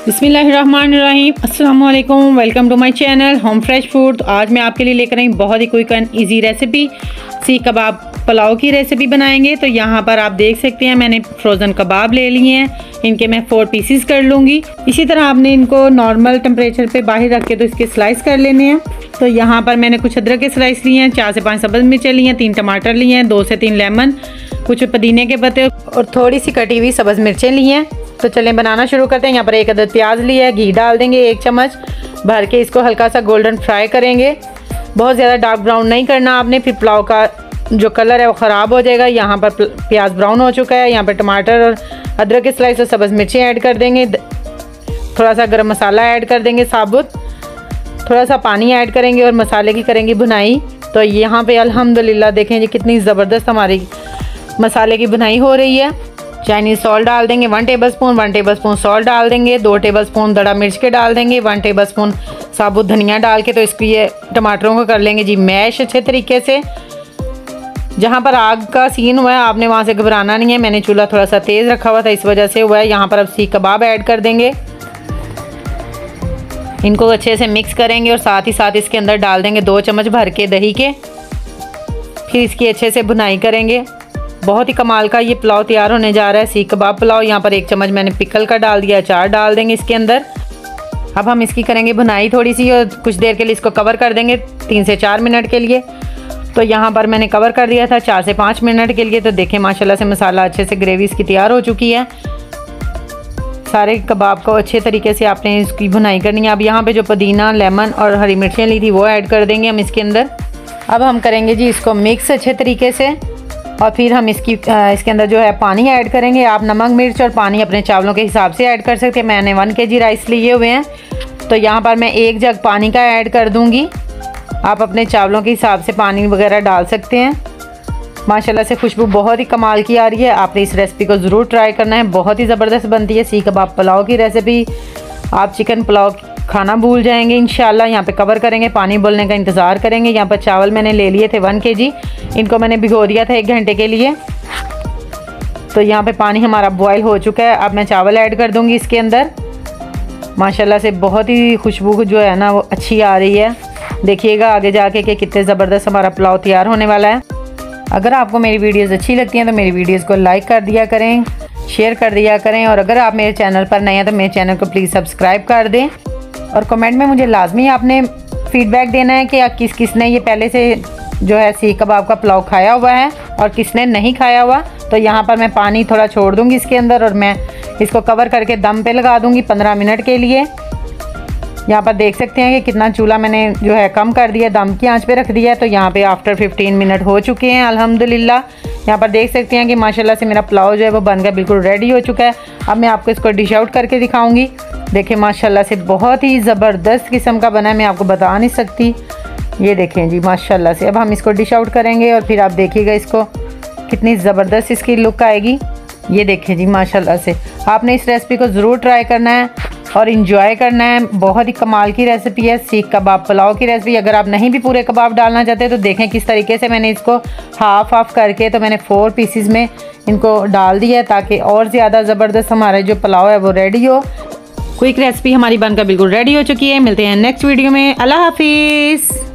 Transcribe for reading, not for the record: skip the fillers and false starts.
बिस्मिल्लाहिर्रहमानिर्रहीम, अस्सलाम वालेकुम। Welcome to my channel home fresh food. तो आज मैं आपके लिए लेकर आई बहुत ही quick and easy recipe, seekh kabab pulao की रेसिपी बनाएंगे। तो यहाँ पर आप देख सकते हैं मैंने फ्रोज़न कबाब ले लिए हैं, इनके मैं 4 पीसेस कर लूँगी। इसी तरह आपने इनको नॉर्मल टेम्परेचर पे बाहर रख के तो इसके स्लाइस कर लेने हैं। तो यहाँ पर मैंने कुछ अदरक के स्लाइस लिए हैं, 4 से 5 सब्ज़ मिर्चें ली हैं, 3 टमाटर लिए हैं, 2 से 3 लेमन, कुछ पुदीने के पत्ते और थोड़ी सी कटी हुई सब्ज़ मिर्चें ली हैं। तो चलें बनाना शुरू करते हैं। यहाँ पर 1 अदद प्याज लिया है, घी डाल देंगे 1 चम्मच भर के, इसको हल्का सा गोल्डन फ्राई करेंगे। बहुत ज़्यादा डार्क ब्राउन नहीं करना आपने, फिर पुलाव का जो कलर है वो ख़राब हो जाएगा। यहाँ पर प्याज ब्राउन हो चुका है। यहाँ पर टमाटर और अदरक के स्लाइस और सब्ज़ मिर्चें ऐड कर देंगे। थोड़ा सा गरम मसाला ऐड कर देंगे साबुत, थोड़ा सा पानी ऐड करेंगे और मसाले की करेंगे भुनाई। तो यहाँ पे अल्हम्दुलिल्लाह देखें जी कितनी ज़बरदस्त हमारी मसाले की भुनाई हो रही है। चाइनीज़ सॉल्ट डाल देंगे 1 टेबलस्पून सॉल्ट डाल देंगे, 2 टेबलस्पून दड़ा मिर्च के डाल देंगे, 1 टेबलस्पून साबुत धनिया डाल के तो इसको ये टमाटरों को कर लेंगे जी मैश अच्छे तरीके से। जहाँ पर आग का सीन हुआ है आपने वहाँ से घबराना नहीं है, मैंने चूल्हा थोड़ा सा तेज़ रखा हुआ था इस वजह से हुआ है। यहाँ पर अब सीख कबाब ऐड कर देंगे, इनको अच्छे से मिक्स करेंगे और साथ ही साथ इसके अंदर डाल देंगे 2 चम्मच भर के दही के। फिर इसकी अच्छे से भुनाई करेंगे। बहुत ही कमाल का ये पुलाव तैयार होने जा रहा है, सीख कबाब पुलाव। यहाँ पर 1 चम्मच मैंने पिकल का डाल दिया, अचार डाल देंगे इसके अंदर। अब हम इसकी करेंगे भुनाई थोड़ी सी और कुछ देर के लिए इसको कवर कर देंगे 3 से 4 मिनट के लिए। तो यहाँ पर मैंने कवर कर दिया था 4 से 5 मिनट के लिए। तो देखें माशाल्लाह से मसाला अच्छे से ग्रेवी इसकी तैयार हो चुकी है। सारे कबाब को अच्छे तरीके से आपने इसकी भुनाई करनी है। अब यहाँ पे जो पुदीना, लेमन और हरी मिर्चें ली थी वो ऐड कर देंगे हम इसके अंदर। अब हम करेंगे जी इसको मिक्स अच्छे तरीके से और फिर हम इसके अंदर जो है पानी ऐड करेंगे। आप नमक, मिर्च और पानी अपने चावलों के हिसाब से ऐड कर सकते हैं। मैंने 1 kg राइस लिए हुए हैं तो यहाँ पर मैं 1 जग पानी का ऐड कर दूँगी। आप अपने चावलों के हिसाब से पानी वगैरह डाल सकते हैं। माशाल्लाह से खुशबू बहुत ही कमाल की आ रही है। आपने इस रेसिपी को ज़रूर ट्राई करना है, बहुत ही ज़बरदस्त बनती है सीख कबाब पुलाव की रेसिपी। आप चिकन पुलाव खाना भूल जाएंगे इंशाल्लाह। यहाँ पे कवर करेंगे, पानी उबलने का इंतज़ार करेंगे। यहाँ पर चावल मैंने ले लिए थे 1 kg, इनको मैंने भिगो दिया था 1 घंटे के लिए। तो यहाँ पे पानी हमारा बॉयल हो चुका है। अब मैं चावल ऐड कर दूँगी इसके अंदर। माशाल्लाह से बहुत ही खुशबू जो है ना वो अच्छी आ रही है। देखिएगा आगे जाके कि कितने ज़बरदस्त हमारा पुलाव तैयार होने वाला है। अगर आपको मेरी वीडियोस अच्छी लगती हैं तो मेरी वीडियोस को लाइक कर दिया करें, शेयर कर दिया करें और अगर आप मेरे चैनल पर नए हैं तो मेरे चैनल को प्लीज़ सब्सक्राइब कर दें। और कमेंट में मुझे लाजमी आपने फ़ीडबैक देना है कि किसने ये पहले से जो है सीख कबाब का पुलाव खाया हुआ है और किसने नहीं खाया हुआ। तो यहाँ पर मैं पानी थोड़ा छोड़ दूँगी इसके अंदर और मैं इसको कवर करके दम पे लगा दूँगी 15 मिनट के लिए। यहाँ पर देख सकते हैं कि कितना चूल्हा मैंने जो है कम कर दिया, दम की आंच पे रख दिया है। तो यहाँ पे आफ्टर 15 मिनट हो चुके हैं अल्हम्दुलिल्लाह। यहाँ पर देख सकते हैं कि माशाल्लाह से मेरा पुलाव जो है वो बनकर बिल्कुल रेडी हो चुका है। अब मैं आपको इसको डिश आउट करके दिखाऊंगी। देखें माशाल्लाह से बहुत ही ज़बरदस्त किस्म का बना है, मैं आपको बता नहीं सकती। ये देखें जी माशाल्लाह से। अब हम इसको डिश आउट करेंगे और फिर आप देखिएगा इसको कितनी ज़बरदस्त इसकी लुक आएगी। ये देखें जी माशाल्लाह से। आपने इस रेसिपी को ज़रूर ट्राई करना है और इन्जॉय करना है। बहुत ही कमाल की रेसिपी है सीख कबाब पुलाव की रेसिपी। अगर आप नहीं भी पूरे कबाब डालना चाहते तो देखें किस तरीके से मैंने इसको हाफ करके तो मैंने 4 पीसेस में इनको डाल दिया है ताकि और ज़्यादा ज़बरदस्त हमारा जो पुलाव है वो रेडी हो। क्विक रेसिपी हमारी बनकर बिल्कुल रेडी हो चुकी है। मिलते हैं नेक्स्ट वीडियो में। अल्लाह हाफिज़।